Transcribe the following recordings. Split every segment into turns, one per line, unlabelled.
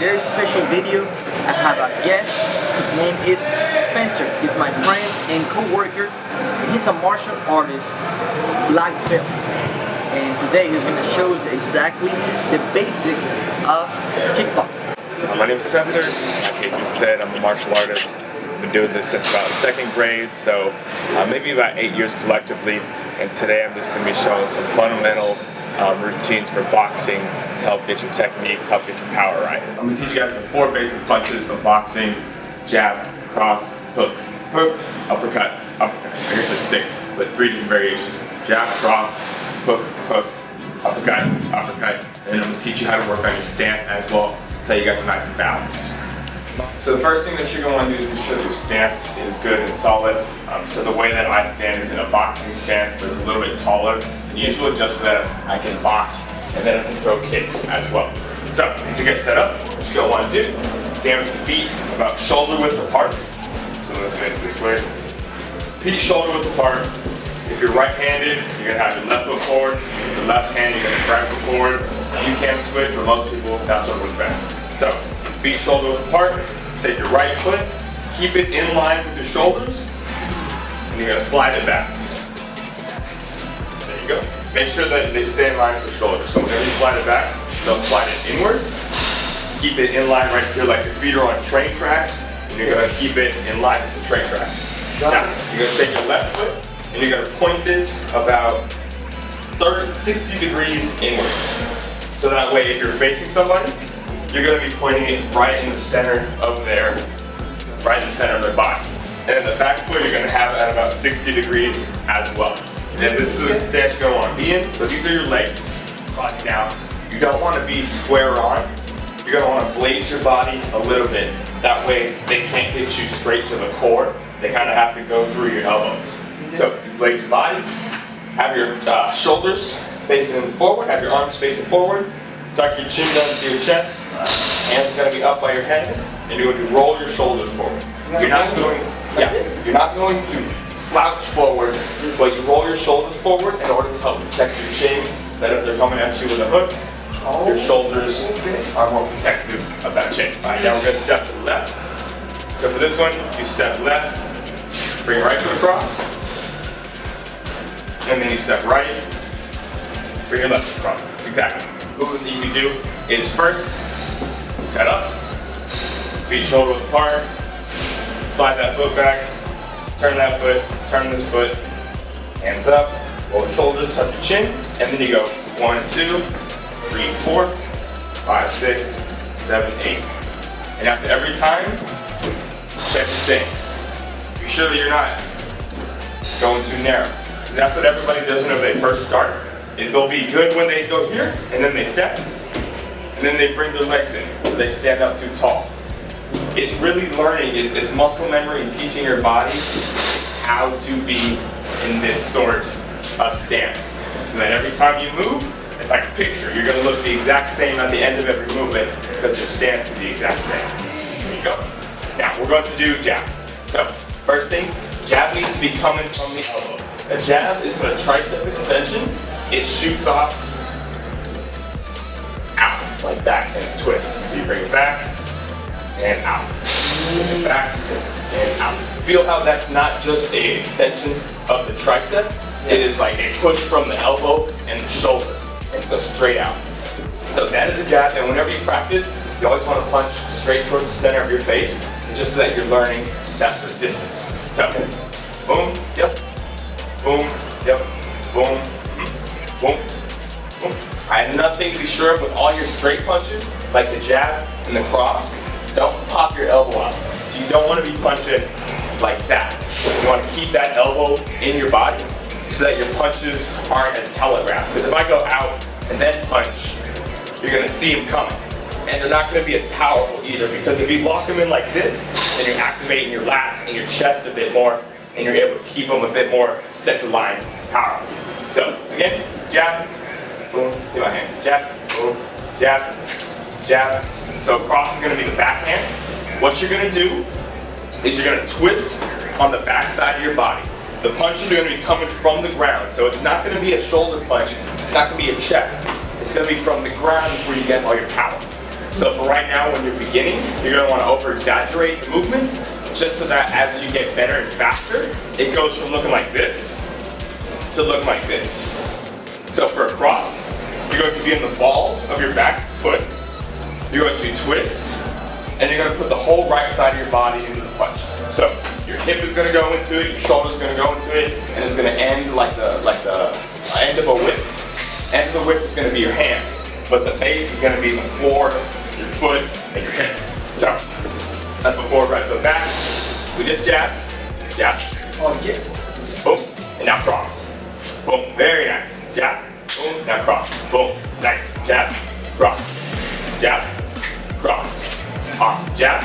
very special video. I have a guest whose name is Spencer. He's my friend and co-worker, and he's a martial artist, black belt. And today he's going to show us exactly the basics of kickboxing.
My name is Spencer. Like you said, I'm a martial artist. I've been doing this since about 2nd grade, so maybe about 8 years collectively. And today I'm just going to be showing some fundamental routines for boxing to help get your technique, to help get your power right. I'm going to teach you guys the 4 basic punches of boxing: jab, cross, hook, hook, uppercut, uppercut. I guess there's 6, but 3 different variations: jab, cross, hook, hook, uppercut, uppercut. And then I'm going to teach you how to work on your stance as well, so you guys are nice and balanced. So the first thing that you're going to want to do is make sure that your stance is good and solid. So the way that I stand is in a boxing stance, but it's a little bit taller than usual, just so that I can box and then I can throw kicks as well. So to get set up, what you're going to want to do, stand with your feet about shoulder width apart. So let's face this way. Feet shoulder width apart. If you're right-handed, you're going to have your left foot forward. With the left hand, you're going to right foot forward. You can switch, but most people, that's what works best. So feet shoulder width apart. Take your right foot, keep it in line with your shoulders, and you're going to slide it back. There you go. Make sure that they stay in line with your shoulders. So whenever you slide it back, don't slide it inwards. Keep it in line right here like your feet are on train tracks, and you're going to keep it in line with the train tracks. Now, you're going to take your left foot, and you're going to point it about 60 degrees inwards. So that way, if you're facing somebody, you're going to be pointing it right in the center of their body. And then the back foot you're going to have at about 60 degrees as well. And this is the stance you're going to want to be in. So these are your legs. Body down. You don't want to be square on. You're going to want to blade your body a little bit. That way they can't hit you straight to the core. They kind of have to go through your elbows. So you blade your body. Have your shoulders facing forward. Have your arms facing forward. Tuck your chin down to your chest. Hands are going to be up by your head, and you're going to roll your shoulders forward. You're not going to slouch forward, but you roll your shoulders forward in order to help protect your chin, so that if they're coming at you with a hook, your shoulders are more protective of that chin. Alright, now we're going to step to the left. So for this one, you step left, bring right foot across, and then you step right, bring your left across. Exactly. Movement that you can do is first, set up, feet shoulder width apart, slide that foot back, turn that foot, turn this foot, hands up, roll the shoulders, tuck your chin, and then you go 1, 2, 3, 4, 5, 6, 7, 8. And after every time, check your stance. Be sure that you're not going too narrow, because that's what everybody does whenever they first start. Is they'll be good when they go here, and then they step, and then they bring their legs in, or they stand up too tall. It's really learning, it's muscle memory and teaching your body how to be in this sort of stance. So that every time you move, it's like a picture. You're gonna look the exact same at the end of every movement because your stance is the exact same. There you go. Now, we're going to do jab. So, first thing, jab needs to be coming from the elbow. A jab is a tricep extension. It shoots off out like that and twist. So you bring it back and out. Bring it back and out. Feel how that's not just an extension of the tricep. It is like a push from the elbow and the shoulder and goes straight out. So that is a jab, and whenever you practice, you always want to punch straight towards the center of your face, just so that you're learning that's the distance. So, boom, yep, boom, yep, boom. Boom, boom. I have nothing to be sure of with all your straight punches, like the jab and the cross. Don't pop your elbow out. So you don't want to be punching like that. You want to keep that elbow in your body so that your punches aren't as telegraphed. Because if I go out and then punch, you're going to see them coming. And they're not going to be as powerful either, because if you lock them in like this, then you're activating your lats and your chest a bit more, and you're able to keep them a bit more center line powerful. So, again, jab, boom, get my hand, jab, boom, jab, jab. So cross is going to be the backhand. What you're going to do is you're going to twist on the back side of your body. The punches are going to be coming from the ground, so it's not going to be a shoulder punch, it's not going to be a chest. It's going to be from the ground where you get all your power. So for right now, when you're beginning, you're gonna wanna over-exaggerate the movements, just so that as you get better and faster, it goes from looking like this to looking like this. So for a cross, you're going to be in the balls of your back foot. You're going to twist, and you're going to put the whole right side of your body into the punch. So your hip is going to go into it, your shoulder is going to go into it, and it's going to end like the end of a whip. End of the whip is going to be your hand, but the base is going to be the floor, your foot, and your hip. So that's the forward, right foot back. We just jab, jab, boom, and now cross. Boom, very nice. Jab, boom, now cross. Boom, nice. Jab, cross. Jab, cross. Awesome. Jab,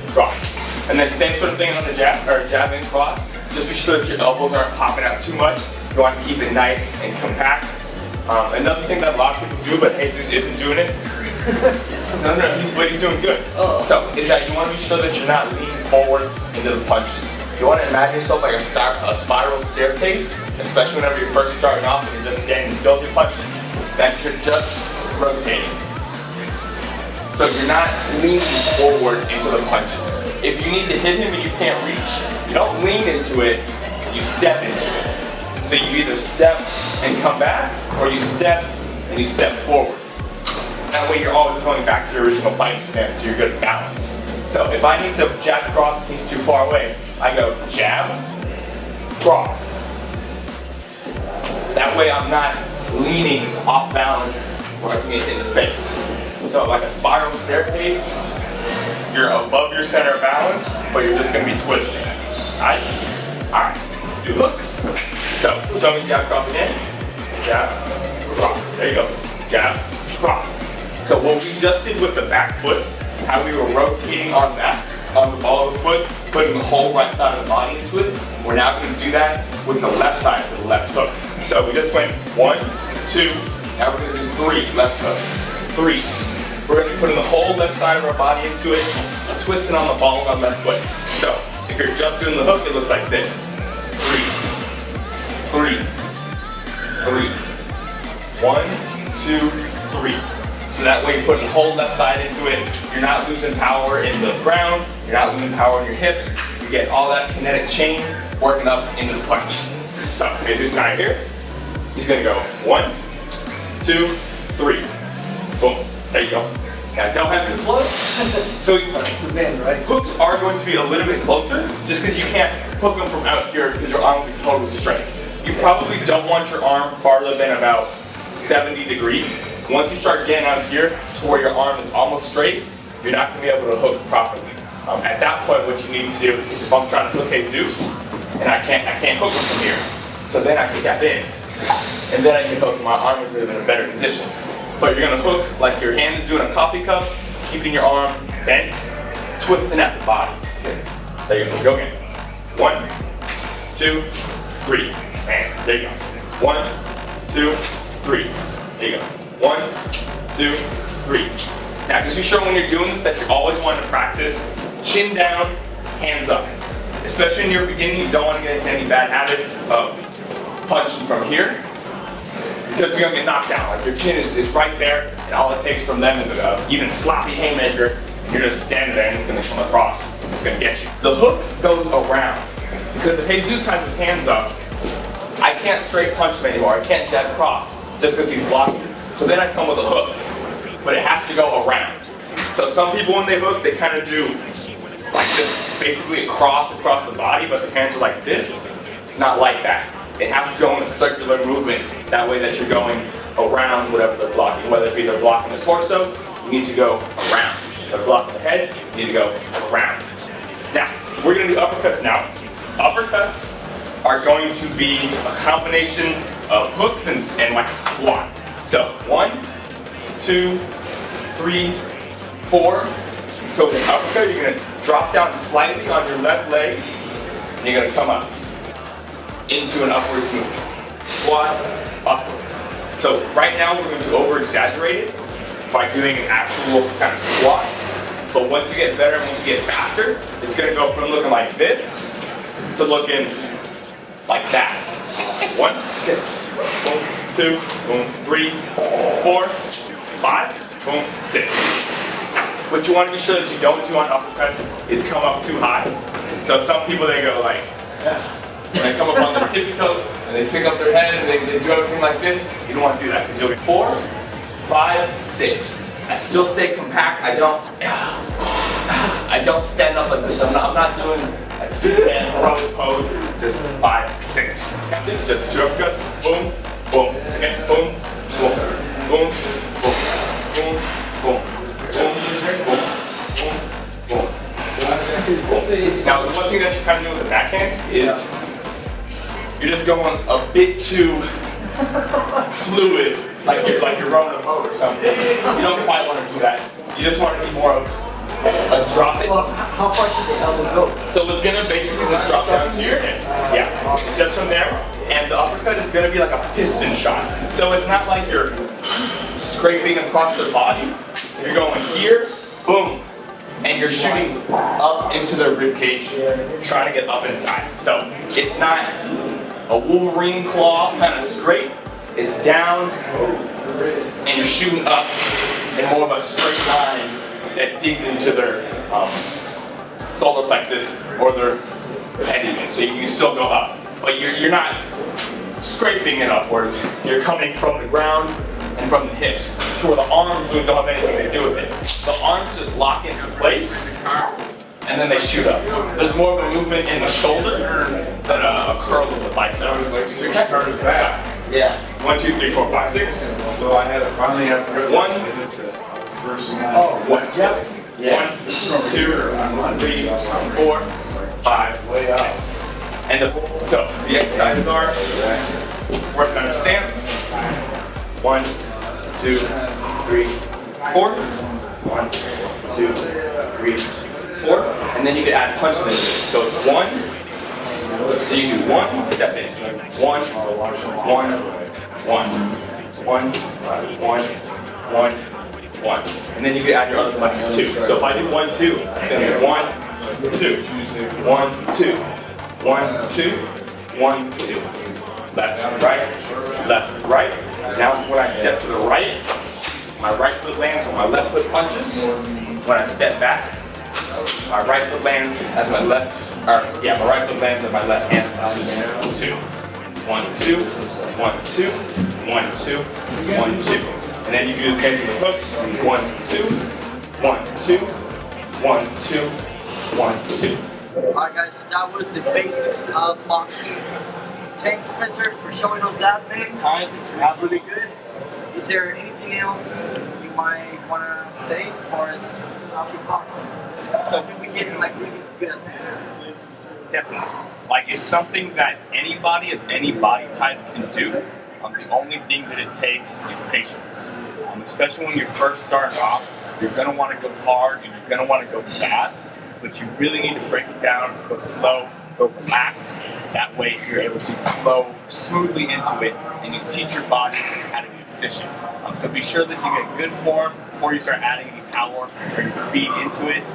cross. And then same sort of thing on the jab, or jab and cross. Just be sure that your elbows aren't popping out too much. You want to keep it nice and compact. Another thing that a lot of people do, but Jesus isn't doing it. No, he's doing good. So, is that you want to be sure that you're not leaning forward into the punches. You want to imagine yourself like a spiral staircase, especially whenever you're first starting off and you're just standing still with your punches, that you're just rotating. So you're not leaning forward into the punches. If you need to hit him and you can't reach, you don't lean into it, you step into it. So you either step and come back, or you step and you step forward. That way you're always going back to your original fighting stance, so you're good at balance. So if I need to jab across and he's too far away, I go jab, cross. That way I'm not leaning off balance or I can get in the face. So like a spiral staircase, you're above your center of balance, but you're just going to be twisting. Alright? Alright. Do hooks. So show me jab, cross again. Jab, cross. There you go. Jab, cross. So what we just did with the back foot, how we were rotating our back on the ball of the foot, putting the whole right side of the body into it, we're now going to do that with the left side for the left hook. So we just went 1, 2, now we're going to do 3, left hook, 3. We're going to be putting the whole left side of our body into it, twisting on the ball of our left foot. So if you're just doing the hook, it looks like this. 3, 3, 3. 1, 2, 3. So that way you're putting the whole left side into it. You're not losing power in the ground. You're not losing power in your hips. You get all that kinetic chain working up into the punch. So Jesus is right here. He's gonna go 1, 2, 3. Boom. There you go. Now don't have to float. So hooks are going to be a little bit closer, just because you can't hook them from out here because your arm will be totally straight. You probably don't want your arm farther than about 70 degrees. Once you start getting out here to where your arm is almost straight, you're not going to be able to hook properly. At that point, what you need to do, if I'm trying to hook Jesus, and I can't hook him from here, so then I step in, and then I can hook. My arm is in a better position. So you're going to hook like your hand is doing a coffee cup, keeping your arm bent, twisting at the body. Okay. There you go. Let's go again. 1, 2, 3. And there you go. 1, 2, 3. There you go. 1, 2, 3. Now just be sure when you're doing this that you always want to practice chin down, hands up. Especially in your beginning, you don't want to get into any bad habits of punching from here, because you're going to get knocked down. Like your chin is right there, and all it takes from them is an even sloppy haymaker, and you're just standing there and it's going to come across. It's going to get you. The hook goes around, because if Jesus has his hands up, I can't straight punch him anymore. I can't jab cross, just because he's blocking. So then I come with a hook, but it has to go around. So some people when they hook, they kind of do like just basically a cross across the body, but their hands are like this. It's not like that. It has to go in a circular movement, that way that you're going around whatever they're blocking. Whether it be they're blocking the torso, you need to go around. If they're blocking the head, you need to go around. Now, we're going to do uppercuts now. Uppercuts are going to be a combination of hooks and like a squat. So 1, 2, 3, 4. So with an uppercut, you're going to drop down slightly on your left leg, and you're going to come up into an upwards movement. Squat, upwards. So right now we're going to over-exaggerate it by doing an actual kind of squat. But once you get better, once you get faster, it's going to go from looking like this to looking like that. 1, 2, boom, 3, 4, 5, boom, 6. what you want to be sure that you don't do on uppercuts is come up too high. So some people, they go like, and they come up on their tippy toes, and they pick up their head, and they do everything like this. You don't want to do that, because you'll be 4, 5, 6. I still stay compact. I don't stand up like this. I'm not doing like Superman heroic pose. Just 5, 6. 6, just 2 uppercuts. Boom, boom. Okay, boom, boom, boom, boom, boom, boom, boom, boom, boom, boom. Now, the one thing that you kind of do with the backhand is you're just going a bit too fluid, like you're rowing a boat or something. You don't quite want to do that. You just want to be more of a drop it.
Well, how far should the elbow go?
So it's gonna basically just drop down to your hip. Yeah, just from there. And the uppercut is gonna be like a piston shot. So it's not like you're scraping across the body. You're going here, boom, and you're shooting up into the rib cage, trying to get up inside. So it's not a Wolverine claw kind of straight. It's down, and you're shooting up in more of a straight line that digs into their solar plexus or their head even. So you can still go up, but you're not scraping it upwards. You're coming from the ground and from the hips, to where the arms really don't have anything to do with it. The arms just lock into place, and then they shoot up. There's more of a movement in the shoulder than a curl of the bicep.
I was like 6 started back.
Yeah.
1, 2, 3, 4, 5, 6.
So I had to finally have to
1.
Oh,
One.
Yeah.
1, 2, 3, 4, 5, 6. And so the exercises are working on your stance. 1, 2, 3, 4. 1, 2, 3, 4. And then you can add punches into this. So it's 1. So you do 1, step in. 1, 1, 1, 1, 1, 1. And then you can add your other punches too. So if I do 1, 2, it's going to be 1, 2, 1, 2, 1, 2, 1, 2. Left, right. Now when I step to the right, my right foot lands where my left foot punches. When I step back, my right foot lands as my left, my right foot lands as my left hand punches. 2. 1, 2, 1, 2, 1, 2, 1, 2. And then you do the same thing with hooks. 1, 2, 1, 2, 1, 2, 1, 2.
Alright guys, so that was the basics of boxing. Thanks Spencer for showing us that, man. That really good. Is there anything else you might want to say as far as kickboxing? So we're getting like really good at this.
Definitely. Like it's something that anybody of any body type can do. The only thing that it takes is patience. Especially when you're first starting off, you're going to want to go hard and you're going to want to go fast, but you really need to break it down, go slow, go relax. That way you're able to flow smoothly into it and you teach your body how to be efficient. So be sure that you get good form before you start adding any power or any speed into it.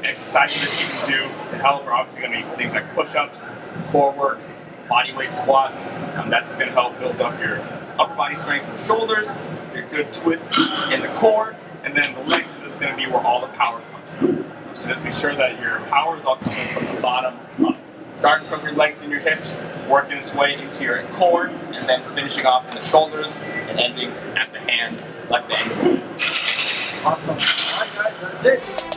Exercises that you can do to help are obviously going to be things like push-ups, core work, body weight squats. That's just going to help build up your upper body strength in the shoulders, your good twists in the core, and then the legs are just going to be where all the power comes from. So just be sure that your power is all coming from the bottom up. Starting from your legs and your hips, working its way into your core, and then finishing off in the shoulders, and ending at the hand like the end.
Awesome. Alright guys, that's it.